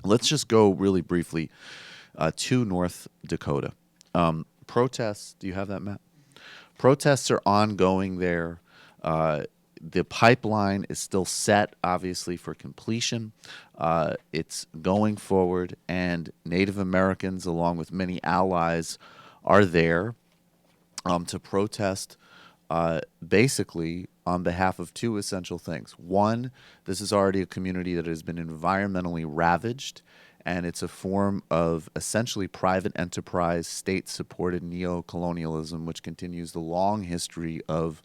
Let's just go really briefly to North Dakota. Protests, do you have that map? Protests are ongoing there. The pipeline is still set, obviously, for completion. It's going forward, and Native Americans, along with many allies, are there to protest basically on behalf of two essential things. One, this is already a community that has been environmentally ravaged, and it's a form of essentially private enterprise, state-supported neo-colonialism, which continues the long history of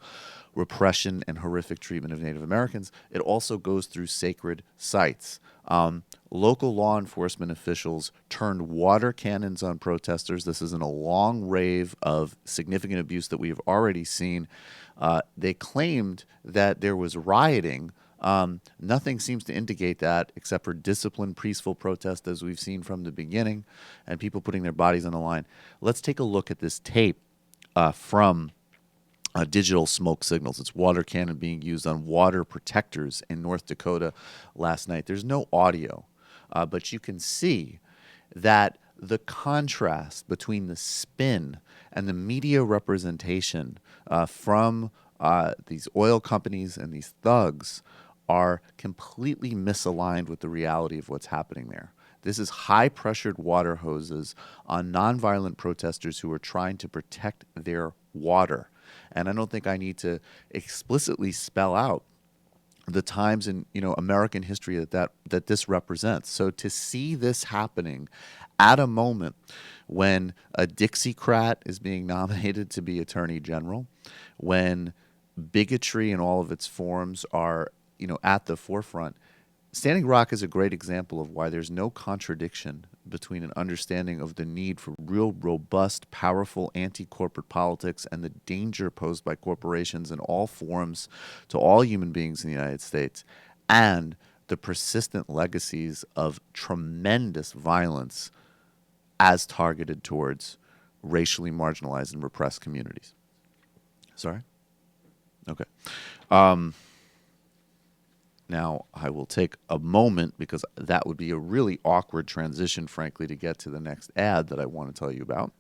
repression and horrific treatment of Native Americans. It also goes through sacred sites. Local law enforcement officials turned water cannons on protesters. This is in a long rave of significant abuse that we have already seen. They claimed that there was rioting. Nothing seems to indicate that except for disciplined, peaceful protest as we've seen from the beginning and people putting their bodies on the line. Let's take a look at this tape from digital smoke signals. It's water cannon being used on water protectors in North Dakota last night. There's no audio, but you can see that the contrast between the spin and the media representation from these oil companies and these thugs are completely misaligned with the reality of what's happening there. This is high-pressured water hoses on nonviolent protesters who are trying to protect their water. And I don't think I need to explicitly spell out the times in American history that this represents. So to see this happening at a moment when a Dixiecrat is being nominated to be Attorney General, when bigotry in all of its forms are at the forefront, Standing Rock is a great example of why there's no contradiction between an understanding of the need for real, robust, powerful anti-corporate politics and the danger posed by corporations in all forms to all human beings in the United States, and the persistent legacies of tremendous violence as targeted towards racially marginalized and repressed communities. Sorry? Okay. Now, I will take a moment because that would be a really awkward transition, frankly, to get to the next ad that I want to tell you about.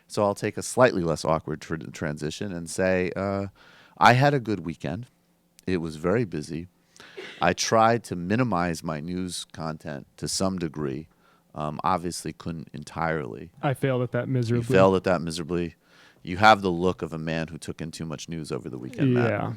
So I'll take a slightly less awkward transition and say I had a good weekend. It was very busy. I tried to minimize my news content to some degree. Obviously couldn't entirely. I failed at that miserably. You failed at that miserably. You have the look of a man who took in too much news over the weekend, Matt. Yeah.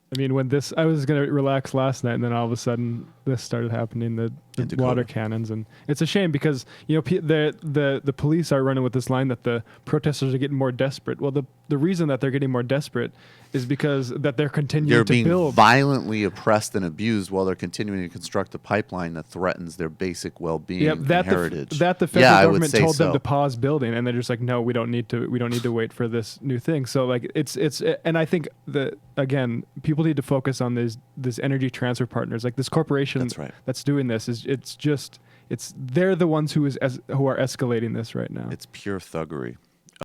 I mean, I was going to relax last night, and then all of a sudden this started happening, the water cannons. And it's a shame because, the police are running with this line that the protesters are getting more desperate. Well, the reason that they're getting more desperate is because that they're continuing to build. They're being violently oppressed and abused while they're continuing to construct a pipeline that threatens their basic well-being and heritage. The federal government told them to pause building, and they're just like, no, we don't need to wait for this new thing. So like it's and I think that again, people need to focus on this energy transfer partners, like this corporation that's doing this they're the ones who are escalating this right now. It's pure thuggery.